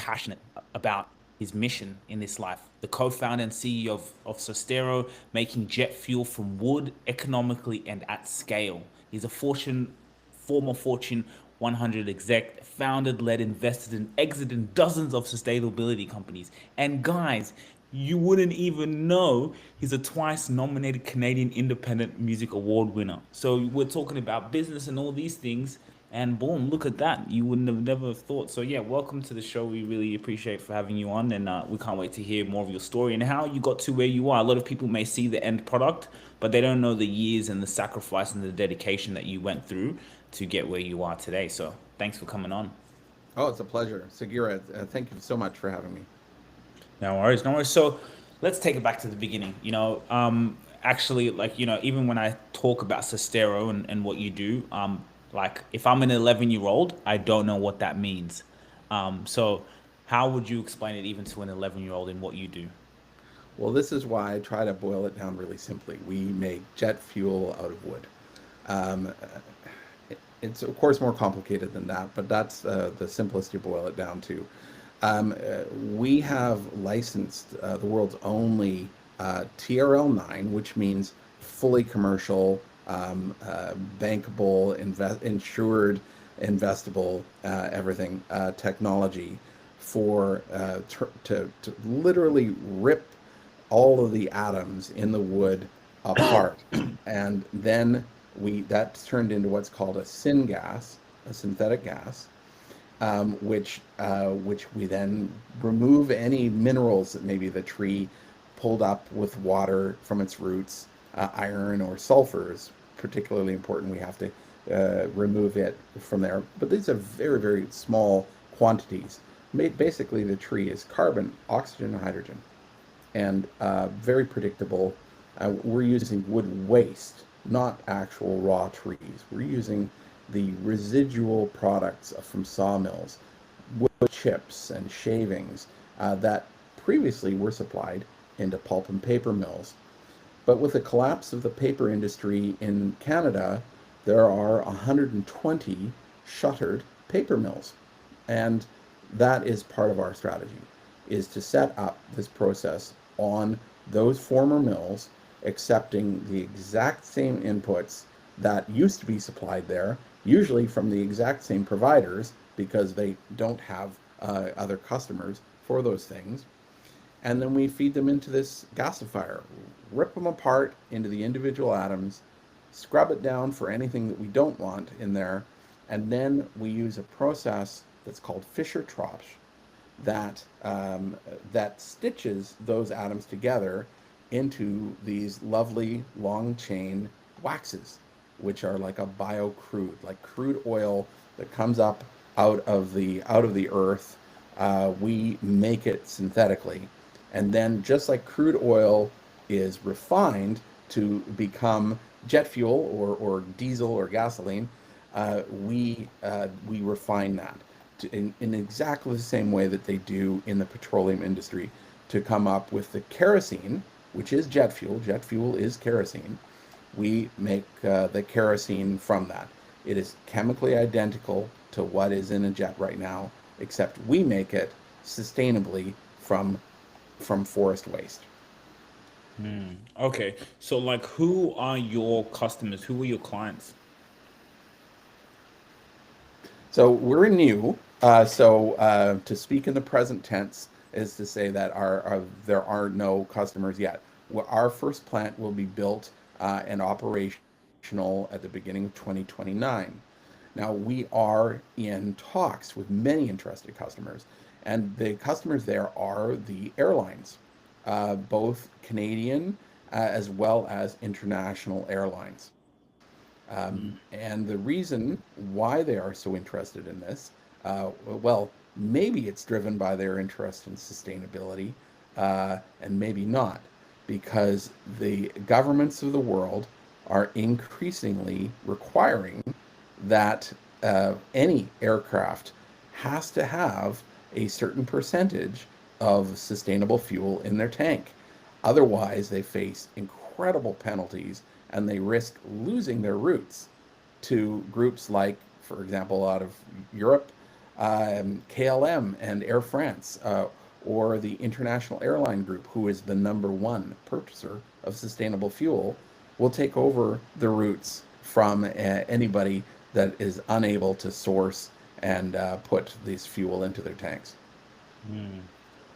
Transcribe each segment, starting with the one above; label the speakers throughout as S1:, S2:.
S1: passionate about his mission in this life. The co-founder and CEO of Sostero, making jet fuel from wood economically and at scale. He's a former Fortune 100 exec, founded, led, invested, and exited dozens of sustainability companies. And guys, you wouldn't even know he's a twice nominated Canadian Independent Music Award winner. So we're talking about business and all these things, and boom, look at that. You wouldn't have never have thought. So yeah, welcome to the show. We really appreciate for having you on, and we can't wait to hear more of your story and how you got to where you are. A lot of people may see the end product, but they don't know the years and the sacrifice and the dedication that you went through to get where you are today. So thanks for coming on.
S2: Oh, it's a pleasure. Sagira, thank you so much for having me.
S1: No worries, no worries. So let's take it back to the beginning. Actually, like, even when I talk about Sestero and what you do, like if I'm an 11-year-old, I don't know what that means. So how would you explain it even to an 11-year-old in what you do?
S2: Well, this is why I try to boil it down really simply. We make jet fuel out of wood. Um, it's of course more complicated than that, but that's the simplest you boil it down to. We have licensed the world's only TRL9, which means fully commercial, bankable, insured, investable, everything technology for to literally rip all of the atoms in the wood apart, and then we that's turned into what's called a syngas, a synthetic gas, which we then remove any minerals that maybe the tree pulled up with water from its roots. Iron or sulfur is particularly important. We have to remove it from there. But these are very, very small quantities. Basically, the tree is carbon, oxygen, and hydrogen, and very predictable. We're using wood waste, not actual raw trees. We're using the residual products from sawmills, wood chips and shavings that previously were supplied into pulp and paper mills. But with the collapse of the paper industry in Canada, there are 120 shuttered paper mills. And that is part of our strategy, is to set up this process on those former mills, accepting the exact same inputs that used to be supplied there, usually from the exact same providers because they don't have other customers for those things. And then we feed them into this gasifier, rip them apart into the individual atoms, scrub it down for anything that we don't want in there, and then we use a process that's called Fischer-Tropsch that stitches those atoms together into these lovely long chain waxes, which are like a bio crude, like crude oil that comes up out of the earth. We make it synthetically, and then just like crude oil is refined to become jet fuel or diesel or gasoline, we refine that in exactly the same way that they do in the petroleum industry to come up with the kerosene, which is jet fuel. Jet fuel is kerosene. We make the kerosene from that. It is chemically identical to what is in a jet right now, except we make it sustainably from forest waste.
S1: Okay, so like, who are your customers? Who are your clients?
S2: So we're new. To speak in the present tense is to say that there are no customers yet. Our first plant will be built and operational at the beginning of 2029. Now, we are in talks with many interested customers, and the customers there are the airlines, both Canadian as well as international airlines. And the reason why they are so interested in this, well, maybe it's driven by their interest in sustainability, and maybe not, because the governments of the world are increasingly requiring that any aircraft has to have a certain percentage of sustainable fuel in their tank. Otherwise, they face incredible penalties and they risk losing their routes to groups like, for example, out of Europe, KLM and Air France, or the International Airline Group, who is the number one purchaser of sustainable fuel, will take over the routes from anybody that is unable to source and put this fuel into their tanks.
S1: Mm.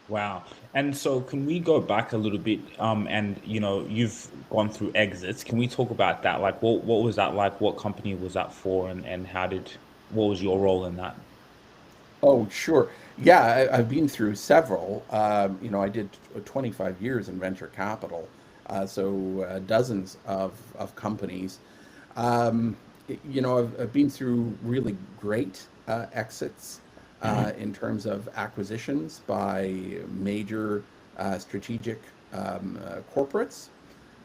S1: Wow. And so can we go back a little bit? And you've gone through exits. Can we talk about that? Like what was that like? What company was that for and what was your role in that?
S2: Oh, sure. Yeah, I've been through several. I did 25 years in venture capital, so dozens of companies. Um, I've been through really great exits
S1: Hmm.
S2: in terms of acquisitions by major strategic corporates.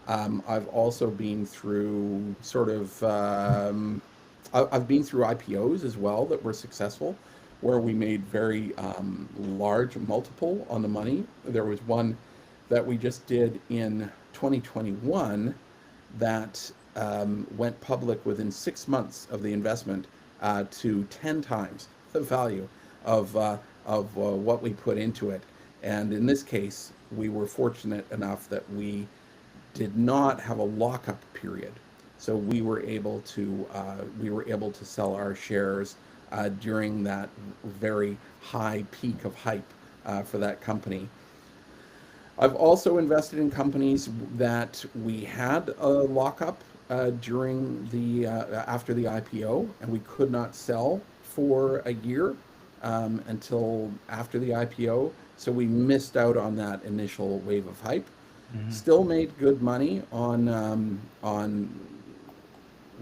S2: I've also been through I've been through IPOs as well that were successful, where we made very large multiple on the money. There was one that we just did in 2021 that went public within 6 months of the investment to 10 times the value of what we put into it. And in this case, we were fortunate enough that we did not have a lockup period. So we were able to sell our shares during that very high peak of hype for that company. I've also invested in companies that we had a lockup during the after the IPO, and we could not sell for a year until after the IPO. So we missed out on that initial wave of hype.
S1: Hmm.
S2: Still made good money on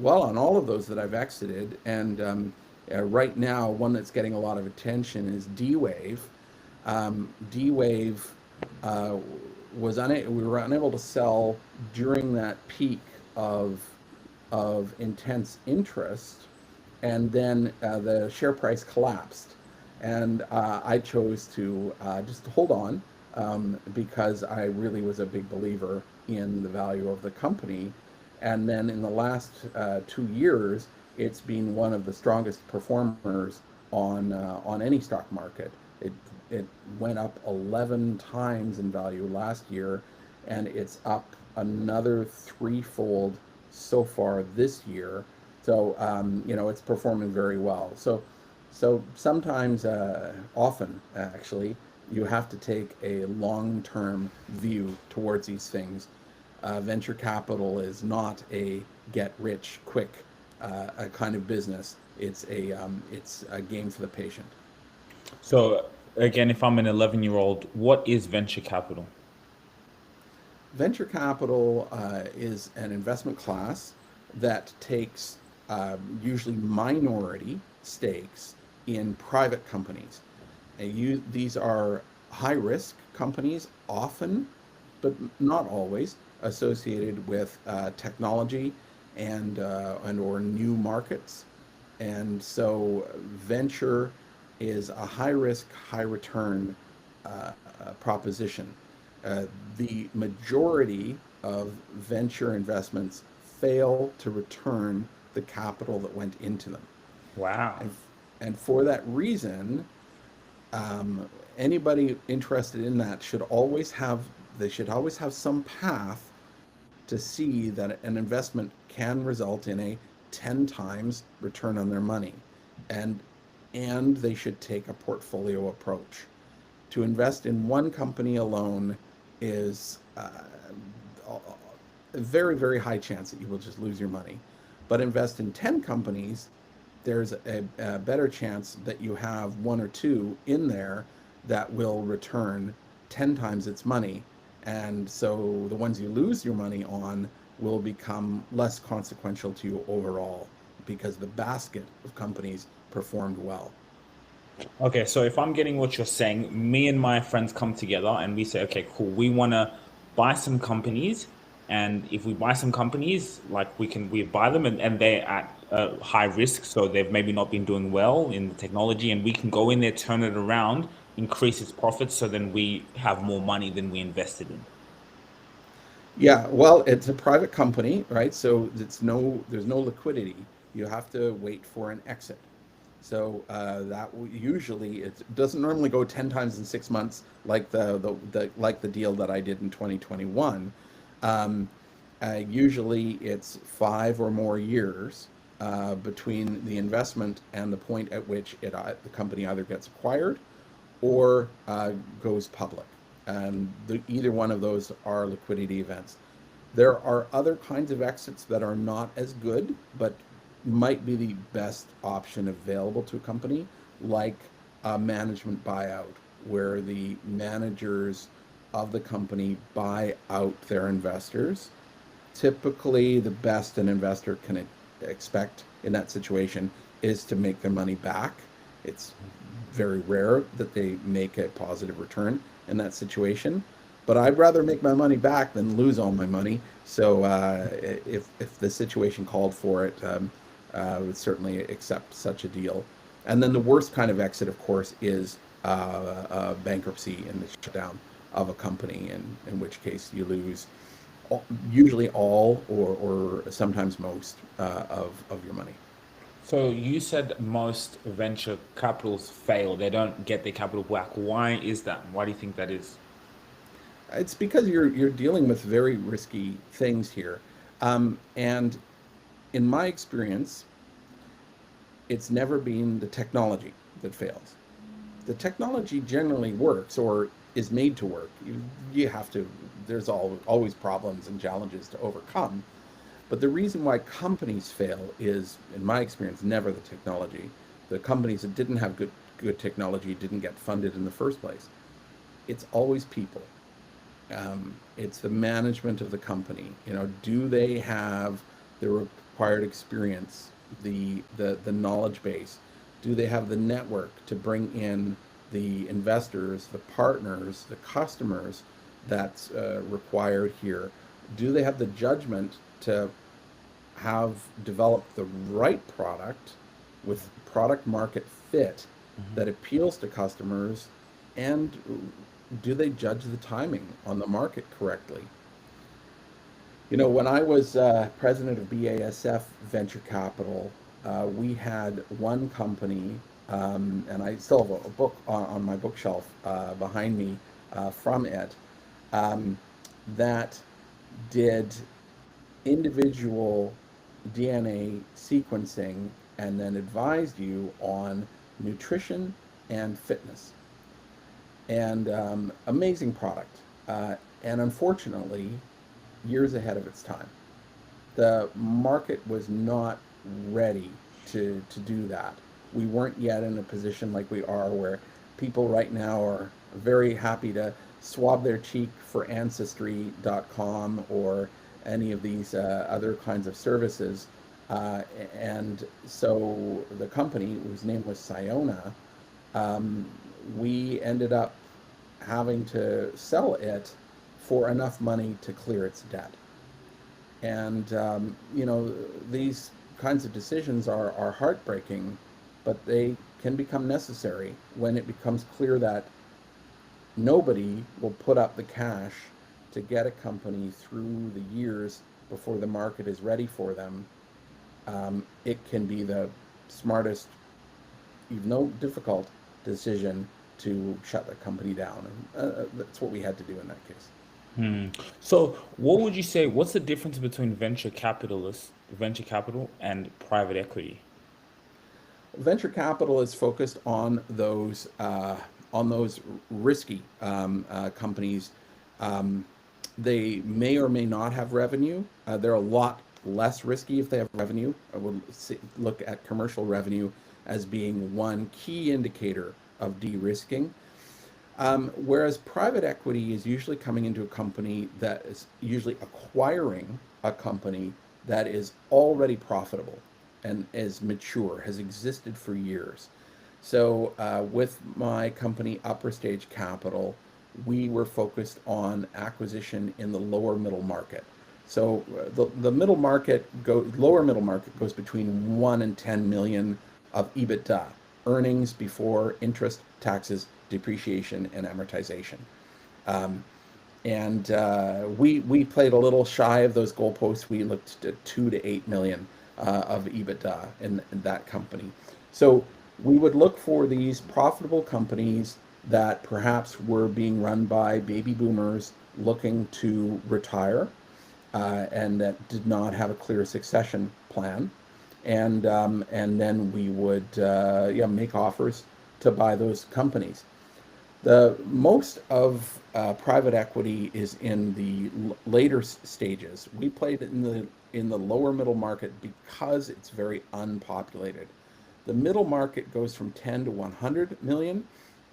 S2: all of those that I've exited, and right now one that's getting a lot of attention is D-Wave. D-Wave uh, we were unable to sell during that peak of intense interest, and then the share price collapsed, and I chose to just hold on because I really was a big believer in the value of the company. And then in the last 2 years, it's been one of the strongest performers on any stock market. It it went up 11 times in value last year, and it's up another threefold so far this year. So it's performing very well. So sometimes, often actually, you have to take a long-term view towards these things. Venture capital is not a get-rich-quick a kind of business. It's a game for the patient.
S1: So again, if I'm an 11-year-old, what is venture capital?
S2: Venture capital is an investment class that takes usually minority stakes in private companies. These are high risk companies, often, but not always, associated with technology and or new markets. And so venture is a high risk, high return proposition. Uh, the majority of venture investments fail to return the capital that went into them.
S1: Wow.
S2: And, and for that reason, um, anybody interested in that should always have some path to see that an investment can result in a 10 times return on their money, and they should take a portfolio approach. To invest in one company alone is a very, very high chance that you will just lose your money. But invest in 10 companies, there's a better chance that you have one or two in there that will return 10 times its money. And so the ones you lose your money on will become less consequential to you overall because the basket of companies performed well.
S1: Okay, so if I'm getting what you're saying, me and my friends come together and we say, okay, cool, we want to buy some companies. And if we buy some companies, like we buy them and they're at high risk. So they've maybe not been doing well in the technology and we can go in there, turn it around, increase its profits. So then we have more money than we invested in.
S2: Yeah, well, it's a private company, right? So there's no liquidity. You have to wait for an exit. So usually it doesn't normally go 10 times in 6 months like the deal that I did in 2021. Um, Usually it's 5 or more years between the investment and the point at which the company either gets acquired or goes public. And either one of those are liquidity events. There are other kinds of exits that are not as good, but might be the best option available to a company, like a management buyout, where the managers of the company buy out their investors. Typically, the best an investor can expect in that situation is to make their money back. It's very rare that they make a positive return in that situation. But I'd rather make my money back than lose all my money. So if the situation called for it, I would certainly accept such a deal. And then the worst kind of exit, of course, is bankruptcy and the shutdown of a company, in which case you lose usually all or sometimes most of your money.
S1: So you said most venture capitals fail. They don't get their capital back. Why is that? Why do you think that is?
S2: It's because you're dealing with very risky things here, and in my experience, it's never been the technology that fails. The technology generally works or is made to work. You have to. There's always problems and challenges to overcome. But the reason why companies fail is, in my experience, never the technology. The companies that didn't have good technology didn't get funded in the first place. It's always people. It's the management of the company. Do they have the required experience, the knowledge base? Do they have the network to bring in the investors, the partners, the customers that's required here? Do they have the judgment to have developed the right product with product market fit
S1: Mhm.
S2: that appeals to customers, and do they judge the timing on the market correctly? When I was president of BASF Venture Capital, we had one company, and I still have a book on my bookshelf behind me from it, um, that did individual DNA sequencing and then advised you on nutrition and fitness. And amazing product. And unfortunately, years ahead of its time. The market was not ready to do that. We weren't yet in a position like we are, where people right now are very happy to swab their cheek for ancestry.com or any of these other kinds of services. And so the company, whose name was Siona, um, we ended up having to sell it for enough money to clear its debt. And, these kinds of decisions are heartbreaking, but they can become necessary when it becomes clear that nobody will put up the cash to get a company through the years before the market is ready for them. It can be the smartest, even though difficult, decision to shut the company down. And that's what we had to do in that case.
S1: Hmm. So what would you say, what's the difference between venture capital and private equity?
S2: Venture capital is focused on those risky companies. Um, they may or may not have revenue. They're a lot less risky if they have revenue. I would look at commercial revenue as being one key indicator of de-risking. Whereas private equity is usually coming into a company that is usually acquiring a company that is already profitable and is mature, has existed for years. So with my company, Upper Stage Capital, we were focused on acquisition in the lower middle market. So the lower middle market goes between 1 and 10 million of EBITDA, earnings before interest, taxes, depreciation, and amortization. Um, and we played a little shy of those goalposts. We looked at 2 to 8 million of EBITDA in that company. So We would look for these profitable companies that perhaps were being run by baby boomers looking to retire, and that did not have a clear succession plan. And then we would yeah, make offers to buy those companies. The most of private equity is in the later stages. We played in the lower middle market because it's very unpopulated. The middle market goes from 10 to 100 million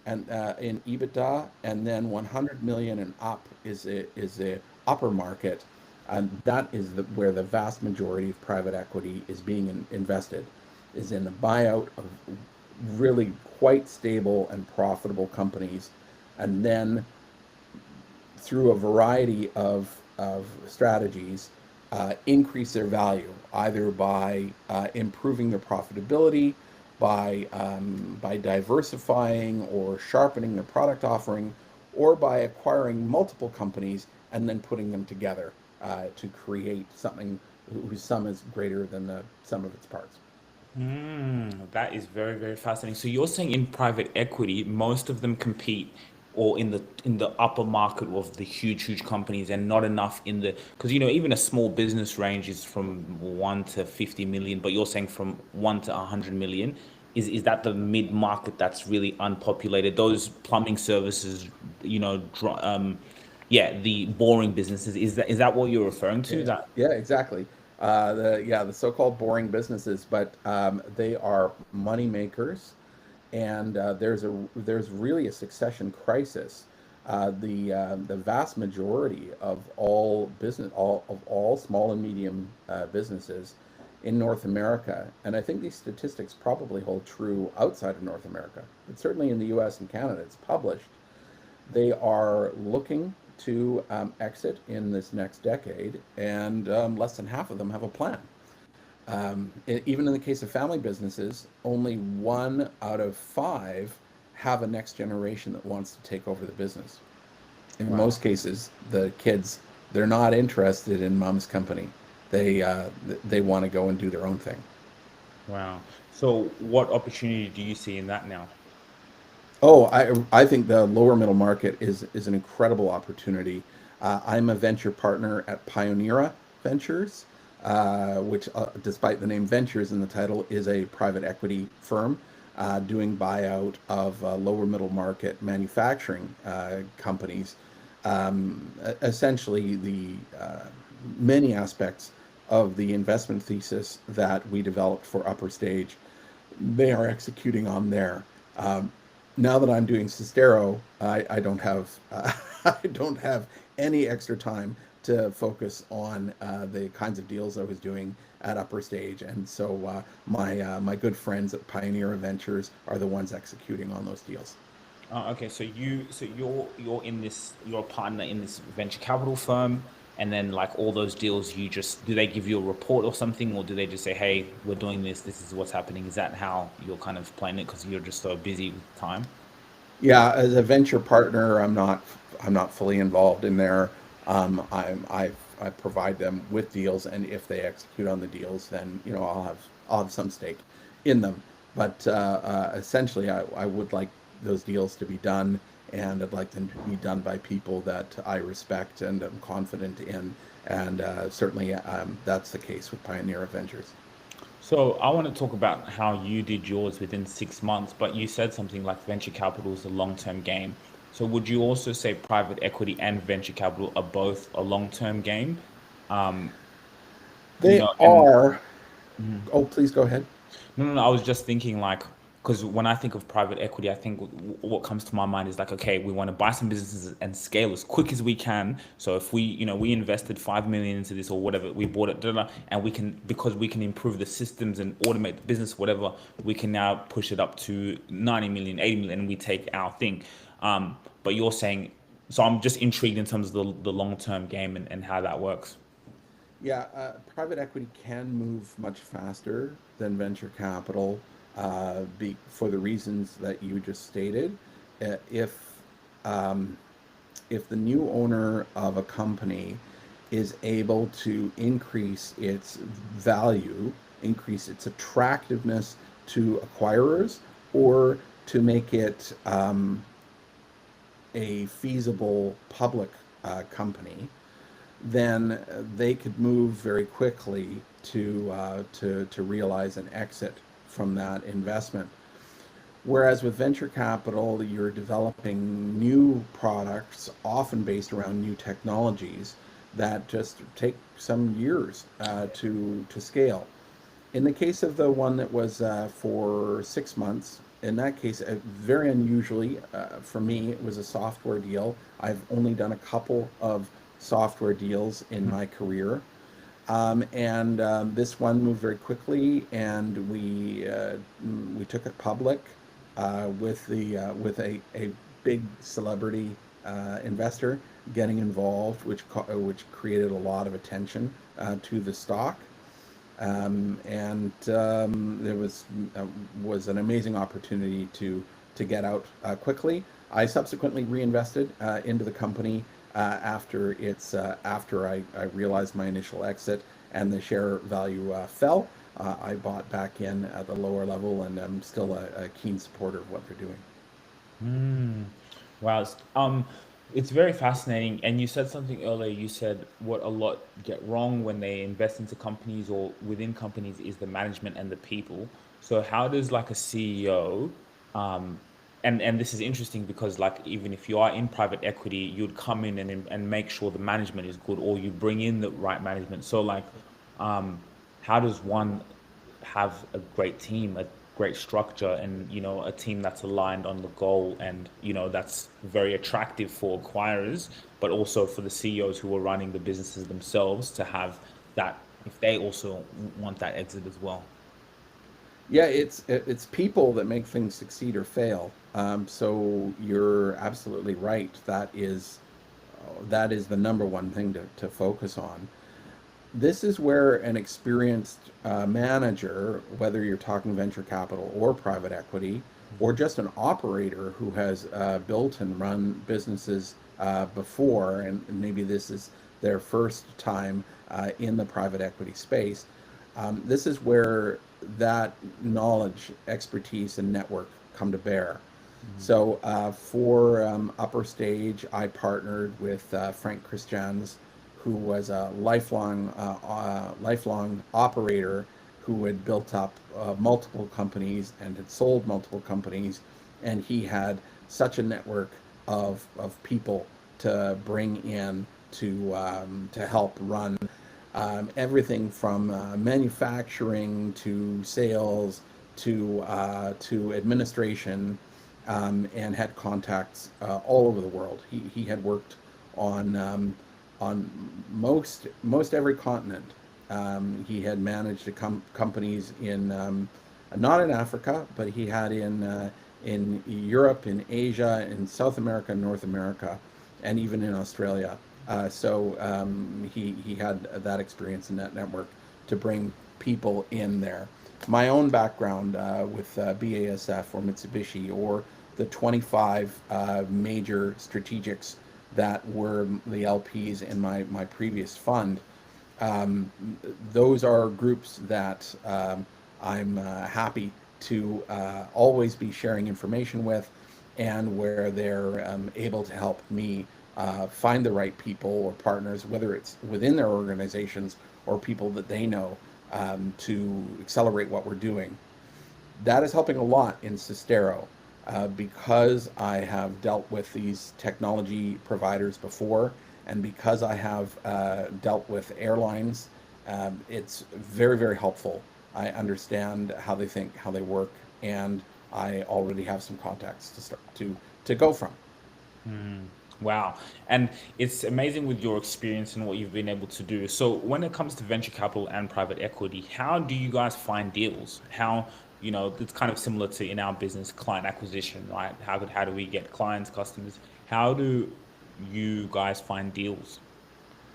S2: and in EBITDA, and then 100 million and up is a upper market, and that is where the vast majority of private equity is being invested, is in the buyout of really quite stable and profitable companies, and then through a variety of strategies, increase their value, either by improving their profitability, by diversifying or sharpening their product offering, or by acquiring multiple companies and then putting them together to create something whose sum is greater than the sum of its parts.
S1: That is very, very fascinating. So you're saying in private equity, most of them compete or in the upper market of the huge, huge companies and not enough in the because even a small business range is from 1 to 50 million, but you're saying from 1 to 100 million. Is that the mid market that's really unpopulated? Those plumbing services, yeah, the boring businesses. Is that what you're referring to?
S2: Yeah,
S1: That
S2: yeah, exactly. The so-called boring businesses, but they are money makers, and there's really a succession crisis. The vast majority of all small and medium businesses in North America, and I think these statistics probably hold true outside of North America, but certainly in the U.S. and Canada, it's published. They are looking to exit in this next decade, and less than half of them have a plan. Even in the case of family businesses, only 1 out of 5 have a next generation that wants to take over the business. In
S1: wow.
S2: most cases, the kids, they're not interested in mom's company. They want to go and do their own thing.
S1: Wow. So what opportunity do you see in that now?
S2: Oh, I think the lower middle market is an incredible opportunity. I'm a venture partner at Pioneera Ventures, which, despite the name Ventures in the title, is a private equity firm doing buyout of lower middle market manufacturing companies. Essentially, the many aspects of the investment thesis that we developed for Upper Stage, they are executing on there. Now that I'm doing Sistero, I don't have I don't have any extra time to focus on the kinds of deals I was doing at Upper Stage, and so my good friends at Pioneer Ventures are the ones executing on those deals.
S1: Okay, so you're in this, you're a partner in this venture capital firm, and then like all those deals, you just do they give you a report or something, or do they just say, "Hey, we're doing this. This is what's happening." Is that how you're kind of playing it because you're just so busy with time?
S2: Yeah, as a venture partner, I'm not fully involved in there. I provide them with deals, and if they execute on the deals, then I'll have some stake in them. But essentially, I would like those deals to be done, and I'd like them to be done by people that I respect and am confident in. And certainly, that's the case with Pioneer Ventures.
S1: So I want to talk about how you did yours within 6 months, but you said something like venture capital is a long-term game. So would you also say private equity and venture capital are both a long-term game? Um,
S2: They
S1: and
S2: are.
S1: mhm.
S2: Oh, please go ahead.
S1: No, no, no. I was just thinking like, because when I think of private equity, I think what comes to my mind is like, okay, we want to buy some businesses and scale as quick as we can. So if we invested 5 million into this or whatever, we bought it, da, da, da, and we can because we can improve the systems and automate the business, whatever, we can now push it up to 90 million, 80 million, and we take our thing. But you're saying, so I'm just intrigued in terms of the long term game and how that works.
S2: Yeah, private equity can move much faster than venture capital for the reasons that you just stated. Uh, If um, if the new owner of a company is able to increase its value, increase its attractiveness to acquirers, or to make it a feasible public company, then they could move very quickly to realize an exit from that investment. Whereas with venture capital, you're developing new products, often based around new technologies that just take some years to scale. In the case of the one that was for 6 months, in that case, very unusually for me, it was a software deal. I've only done a couple of software deals in my career. And this one moved very quickly, and we took it public with a big celebrity investor getting involved, which created a lot of attention to the stock. And there was an amazing opportunity to get out quickly. I subsequently reinvested into the company after I realized my initial exit and the share value fell. I bought back in at the lower level, and I'm still a keen supporter of what they're doing.
S1: Mm. Wow. It's very fascinating. And you said something earlier. You said what a lot get wrong when they invest into companies or within companies is the management and the people. So how does like a CEO, um, and this is interesting because like even if you are in private equity, you'd come in and make sure the management is good, or you bring in the right management. So like, um, how does one have a great team, a great structure, and a team that's aligned on the goal, and that's very attractive for acquirers, but also for the CEOs who are running the businesses themselves to have that if they also want that exit as well.
S2: Yeah, it's people that make things succeed or fail. So you're absolutely right. That is the number one thing to focus on. This is where an experienced manager, whether you're talking venture capital or private equity, or just an operator who has built and run businesses before, and maybe this is their first time in the private equity space, this is where that knowledge, expertise, and network come to bear.
S1: Mhm.
S2: So for Upper Stage, I partnered with Frank Christians, who was a lifelong operator who had built up multiple companies and had sold multiple companies, and he had such a network of people to bring in to help run everything from manufacturing to sales to administration, and had contacts all over the world. He had worked on on most every continent. He had managed companies in not in Africa, but he had in Europe, in Asia, in South America, North America, and even in Australia. So he had that experience in that network to bring people in there. My own background with BASF or Mitsubishi or the 25 major strategics that were the LPs in my previous fund, um, those are groups that I'm happy to always be sharing information with, and where they're able to help me find the right people or partners, whether it's within their organizations or people that they know, to accelerate what we're doing. That is helping a lot in Sistero because I have dealt with these technology providers before, and because I have dealt with airlines. It's very, very helpful. I understand how they think, how they work, and I already have some contacts to start to go from.
S1: Mm, wow. And it's amazing with your experience and what you've been able to do. So when it comes to venture capital and private equity, how do you guys find deals? It's kind of similar to in our business, client acquisition, right? How do we get clients, customers? How do you guys find deals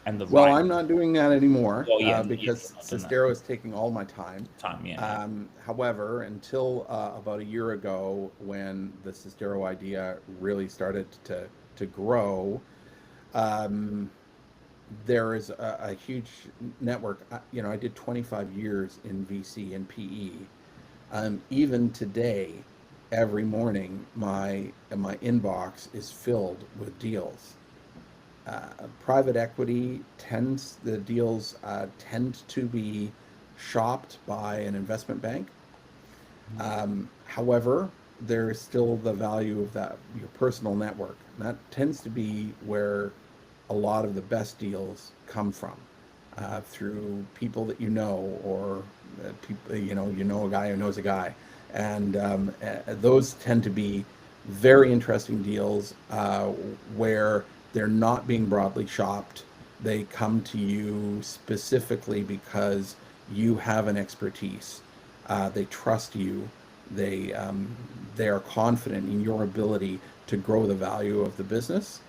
S1: and the
S2: Well,
S1: right
S2: I'm not doing that anymore
S1: well, yeah, yeah, you're
S2: because
S1: not doing that
S2: Sistero is taking all my time.
S1: time, yeah, yeah.
S2: However, until about a year ago, when the Sistero idea really started to grow, um, there is a huge network. I did 25 years in VC and PE. Even today, every morning my inbox is filled with deals. Private equity tends the deals tend to be shopped by an investment bank. However, there is still the value of that your personal network. And that tends to be where a lot of the best deals come from, through people that you know, or people you know a guy who knows a guy, and those tend to be very interesting deals, where they're not being broadly shopped. They come to you specifically because you have an expertise. They trust you. They are confident in your ability to grow the value of the business.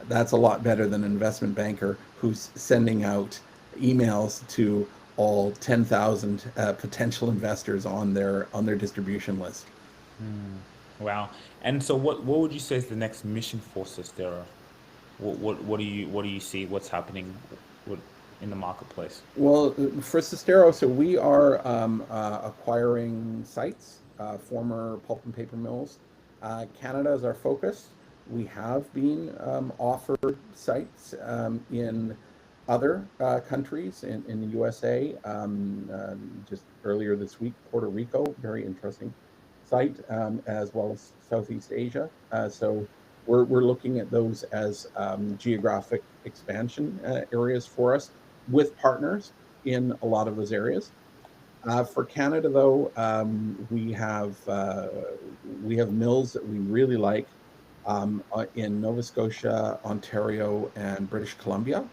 S2: That's a lot better than an investment banker who's sending out emails to all 10,000 potential investors on their distribution list.
S1: Mm, wow. And so what would you say is the next mission for Sostera? What do you see? What's happening what, in the marketplace?
S2: Well, for Cestero, so we are acquiring sites, former pulp and paper mills. Canada is our focus. We have been offered sites in other countries in the USA. Just earlier this week, Puerto Rico, very interesting site, as well as Southeast Asia. So we're looking at those as geographic expansion areas for us, with partners in a lot of those areas. For Canada, though, we have mills that we really like, in Nova Scotia, Ontario, and British Columbia.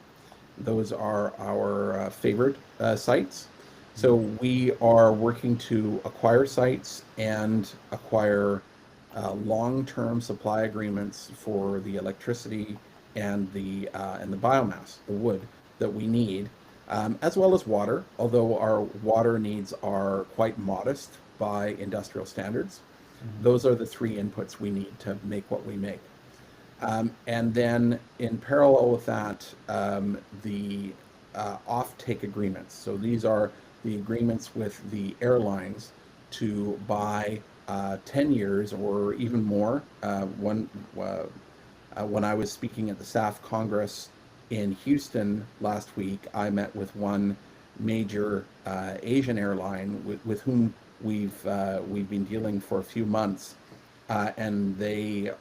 S2: Those are our favorite sites. So
S1: Mm,
S2: we are working to acquire sites and acquire long-term supply agreements for the electricity and the biomass, the wood that we need, as well as water. Although our water needs are quite modest by industrial standards,
S1: mhm,
S2: those are the three inputs we need to make what we make. And then in parallel with that, the off-take agreements. So these are the agreements with the airlines to buy 10 years or even more. When I was speaking at the SAF Congress in Houston last week, I met with one major Asian airline with whom we've been dealing for a few months, and they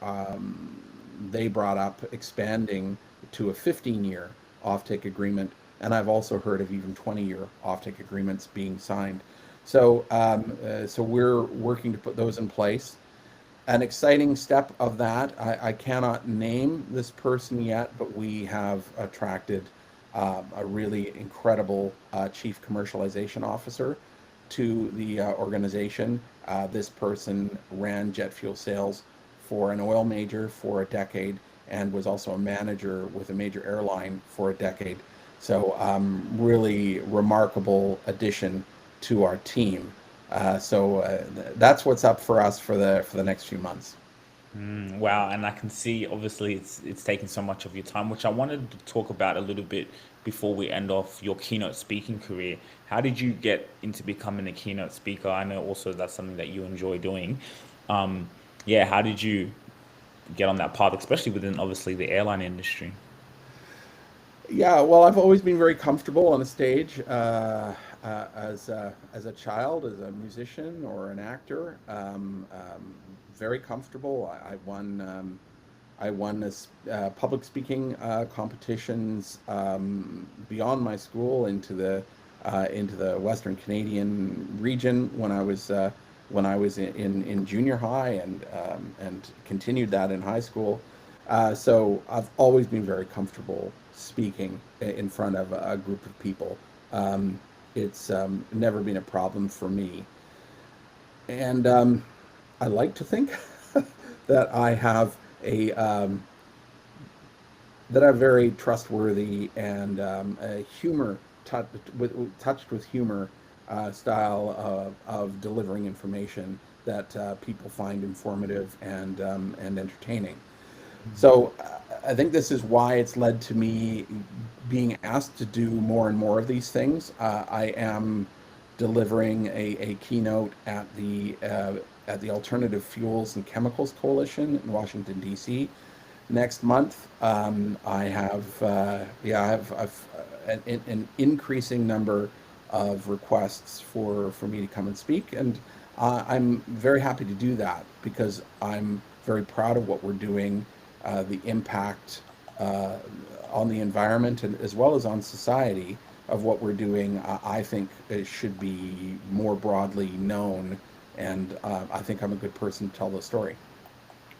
S2: brought up expanding to a 15-year offtake agreement, and I've also heard of even 20-year offtake agreements being signed. So we're working to put those in place. An exciting step of that, I cannot name this person yet, but we have attracted a really incredible chief commercialization officer to the organization. This person ran jet fuel sales for an oil major for a decade, and was also a manager with a major airline for a decade. So really remarkable addition to our team. So that's what's up for us for the next few months.
S1: wow, and I can see obviously it's taken so much of your time, which I wanted to talk about a little bit before we end off your keynote speaking career. How did you get into becoming a keynote speaker? I know also that's something that you enjoy doing. Um, yeah, how did you get on that path, especially within obviously the airline industry?
S2: Yeah, well, I've always been very comfortable on a stage, as a child, as a musician or an actor. Very comfortable. I won this public speaking competitions beyond my school into the Western Canadian region when I was in junior high, and continued that in high school. So I've always been very comfortable speaking in front of a group of people. It's never been a problem for me, and I like to think that I have a that are very trustworthy and a humor touched with humor style of delivering information that people find informative and entertaining. So I think this is why it's led to me being asked to do more and more of these things. I am delivering a keynote at the at the Alternative Fuels and Chemicals Coalition in Washington, D.C. next month. I have an increasing number of requests for me to come and speak, and I'm very happy to do that because I'm very proud of what we're doing, the impact uh, on the environment and as well as on society of what we're doing. I think it should be more broadly known, and I think I'm a good person to tell the story.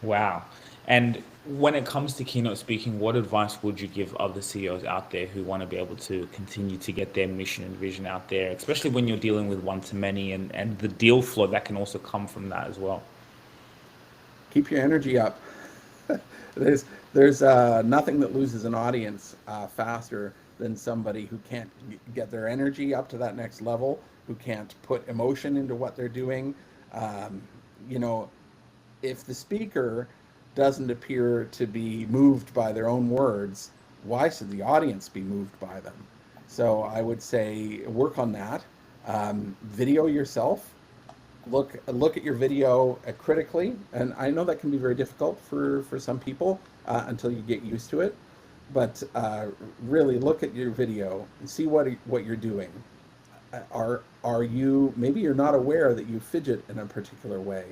S1: Wow. And when it comes to keynote speaking, what advice would you give other CEOs out there who want to be able to continue to get their mission and vision out there, especially when you're dealing with one to many and the deal flow that can also come from that as well?
S2: Keep your energy up. there's there's nothing that loses an audience faster than somebody who can't get their energy up to that next level, who can't put emotion into what they're doing. Um, you know, if the speaker doesn't appear to be moved by their own words, why should the audience be moved by them? So I would say work on that. Video yourself. Look at your video critically, and I know that can be very difficult for some people until you get used to it. But really look at your video and see what you're doing. Are you, maybe you're not aware that you fidget in a particular way.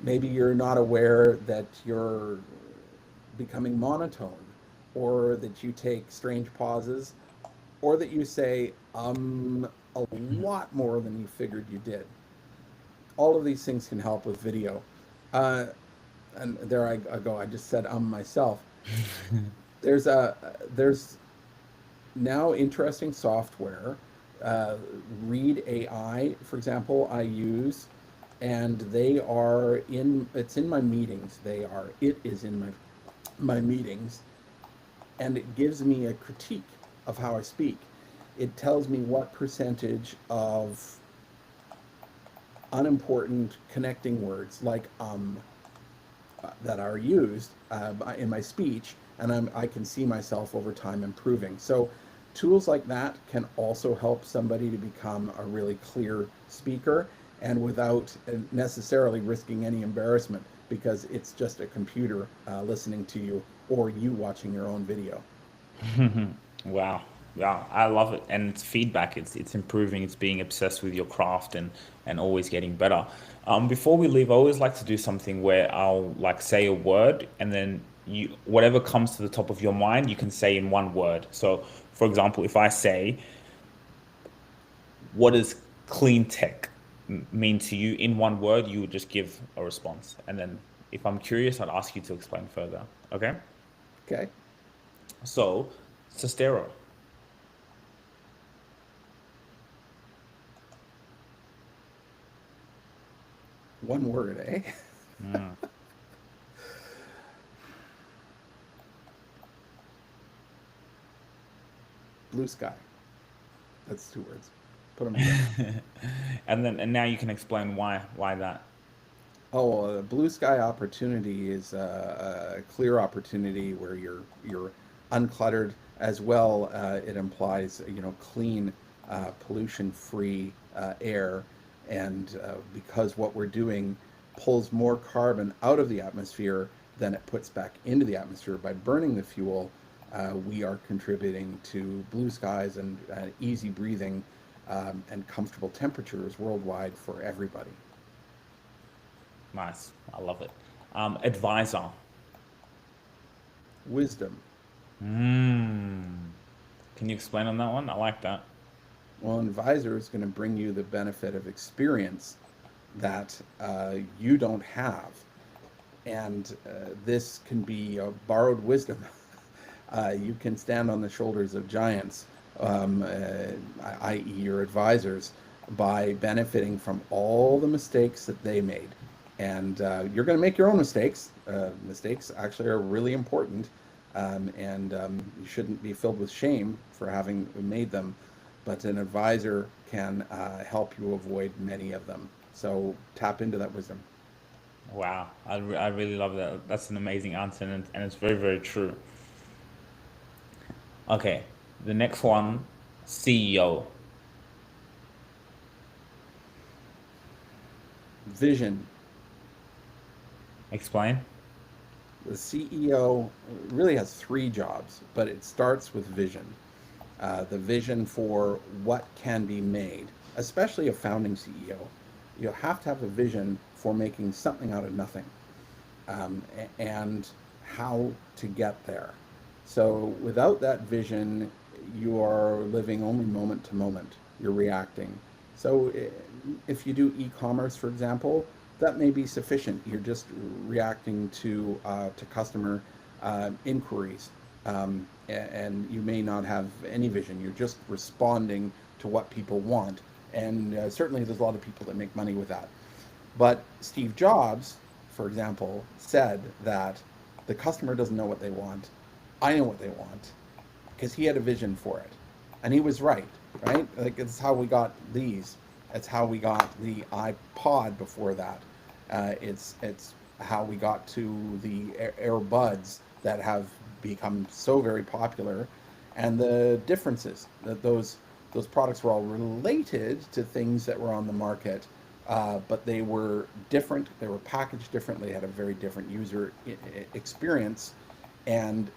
S2: Maybe you're not aware that you're becoming monotone, or that you take strange pauses, or that you say a lot more than you figured you did. All of these things can help with video. Uh, and there I go. I just said myself. There's now interesting software. Read AI, for example, I use, and it's in my meetings. It is in my meetings, and it gives me a critique of how I speak. It tells me what percentage of unimportant connecting words like that are used in my speech, and I can see myself over time improving. So tools like that can also help somebody to become a really clear speaker, and without necessarily risking any embarrassment, because it's just a computer listening to you, or you watching your own video.
S1: Wow. Yeah, I love it. And it's feedback. It's improving. It's being obsessed with your craft and always getting better. Before we leave, I always like to do something where I'll like say a word and then you whatever comes to the top of your mind, you can say in one word. So, for example, if I say, "What does clean tech mean to you?" in one word, you would just give a response. And then if I'm curious, I'd ask you to explain further. Okay?
S2: Okay,
S1: So, Sestero.
S2: one word, eh?
S1: Mm.
S2: Blue sky. That's two words. Put them together.
S1: And now you can explain why that.
S2: Oh, a blue sky opportunity is a clear opportunity where you're uncluttered as well. It implies clean, pollution-free air, and because what we're doing pulls more carbon out of the atmosphere than it puts back into the atmosphere by burning the fuel, we are contributing to blue skies and easy breathing and comfortable temperatures worldwide for everybody.
S1: Nice. I love it. Advisor.
S2: Wisdom.
S1: Mm. Can you explain on that one? I like that.
S2: Well, an advisor is going to bring you the benefit of experience that you don't have. And this can be borrowed wisdom. You can stand on the shoulders of giants, i.e., your advisors, by benefiting from all the mistakes that they made. And you're going to make your own mistakes. Mistakes actually are really important, and you shouldn't be filled with shame for having made them. But an advisor can help you avoid many of them. So tap into that wisdom.
S1: Wow. I really love that. That's an amazing answer and it's very, very true. Okay. The next one, CEO.
S2: Vision.
S1: Explain.
S2: The CEO really has three jobs, but it starts with vision. The vision for what can be made, especially a founding CEO. You have to have a vision for making something out of nothing, and how to get there. So without that vision, you are living only moment to moment. You're reacting. So if you do e-commerce, for example, that may be sufficient. You're just reacting to customer inquiries, and you may not have any vision. You're just responding to what people want, and certainly there's a lot of people that make money with that. But Steve Jobs, for example, said that the customer doesn't know what they want. I know what they want because he had a vision for it. And he was right, right? Like it's how we got these. It's how we got the iPod before that. It's how we got to the AirBuds that have become so very popular, and the differences that those products were all related to things that were on the market, but they were different. They were packaged differently. They had a very different user experience, and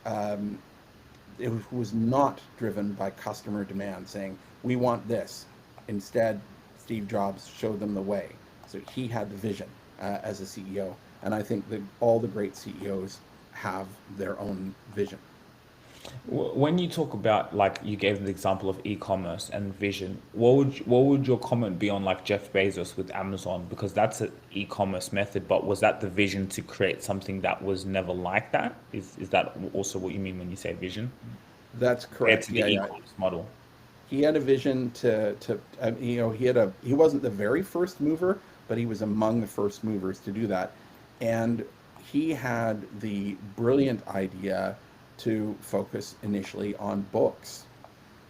S2: it was not driven by customer demand saying, we want this. Instead, Steve Jobs showed them the way. So he had the vision as a CEO. And I think that all the great CEOs have their own vision.
S1: When you talk about, like, you gave the example of e-commerce and vision, what would your comment be on like Jeff Bezos with Amazon? Because that's an e-commerce method, but was that the vision to create something that was never like that? Is that also what you mean when you say vision?
S2: That's
S1: Compared
S2: correct.
S1: to the
S2: Yeah, yeah.
S1: e-commerce model.
S2: He had a vision to he wasn't the very first mover, but he was among the first movers to do that. And he had the brilliant idea to focus initially on books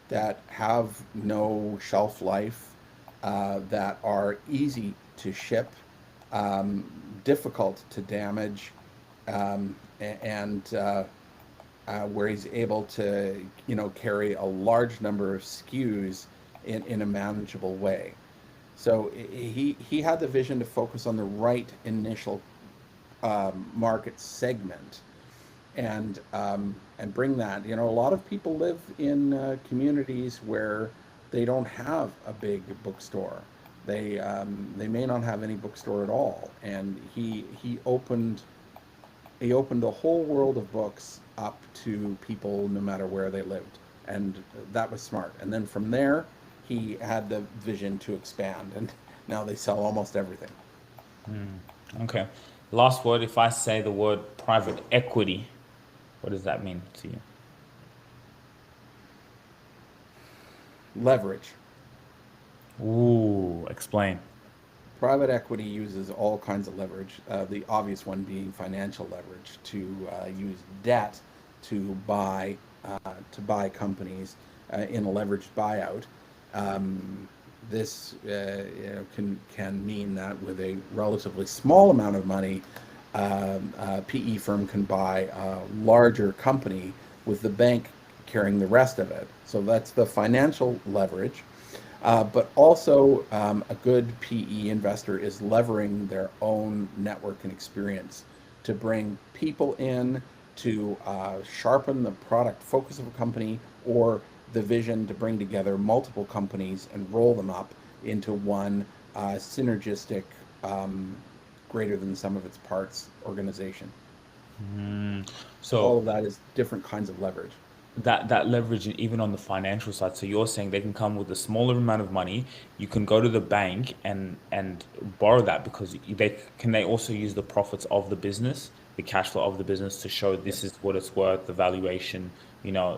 S2: that have no shelf life, that are easy to ship, difficult to damage, and where he's able to, carry a large number of SKUs in a manageable way. So he had the vision to focus on the right initial market segment, and bring that. A lot of people live in communities where they don't have a big bookstore. They may not have any bookstore at all, and he opened the whole world of books up to people no matter where they lived, and that was smart. And then from there, he had the vision to expand, and now they sell almost everything.
S1: Okay. Last word, if I say the word private equity, what does that mean to you?
S2: Leverage.
S1: Ooh, explain.
S2: Private equity uses all kinds of leverage, the obvious one being financial leverage, to use debt to buy companies in a leveraged buyout. This can mean that with a relatively small amount of money, a PE firm can buy a larger company with the bank carrying the rest of it. So that's the financial leverage. But also, a good PE investor is levering their own network and experience to bring people in to sharpen the product focus of a company, or the vision to bring together multiple companies and roll them up into one synergistic, greater than the sum of its parts organization. All
S1: So
S2: of that is different kinds of leverage.
S1: that leverage even on the financial side. So you're saying they can come with a smaller amount of money. You can go to the bank and borrow that because they also use the profits of the business, the cash flow of the business to show this is
S2: Yes,
S1: what it's worth, the valuation,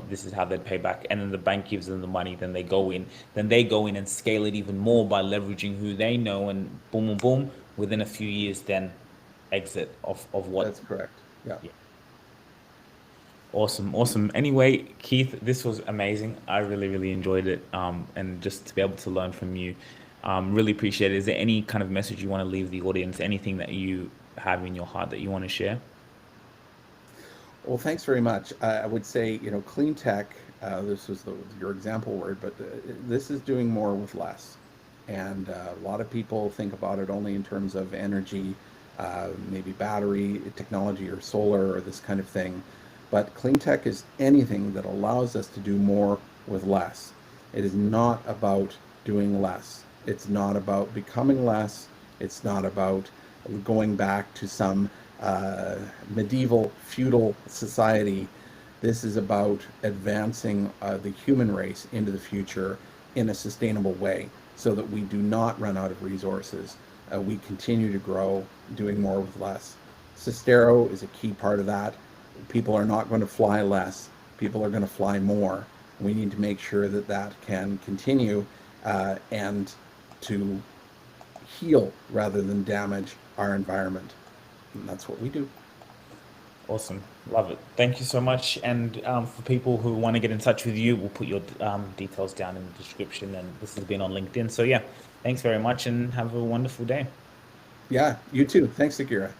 S1: this is how they'd pay back. And then the bank gives them the money, then they go in and scale it even more by leveraging who they know, and boom, boom, boom, within a few years, then exit of what.
S2: that's correct. Yeah.
S1: Yeah. Awesome, awesome. Anyway, Keith, this was amazing. I really, really enjoyed it. And just to be able to learn from you, really appreciate it. Is there any kind of message you want to leave the audience? Anything that you have in your heart that you want to share?
S2: Well, thanks very much. I would say, clean tech, this was your example word, but this is doing more with less. And a lot of people think about it only in terms of energy, maybe battery technology or solar or this kind of thing. But clean tech is anything that allows us to do more with less. It is not about doing less. It's not about becoming less. It's not about going back to some medieval feudal society. This is about advancing the human race into the future in a sustainable way so that we do not run out of resources. We continue to grow, doing more with less. Sustero is a key part of that. People are not going to fly less, people are going to fly more. We need to make sure that that can continue and to heal rather than damage our environment. And that's what we do.
S1: Awesome. Love it. Thank you so much. And for people who want to get in touch with you, we'll put your details down in the description. And this has been on LinkedIn. So, yeah, thanks very much and have a wonderful day.
S2: Yeah, you too. Thanks, Sugira.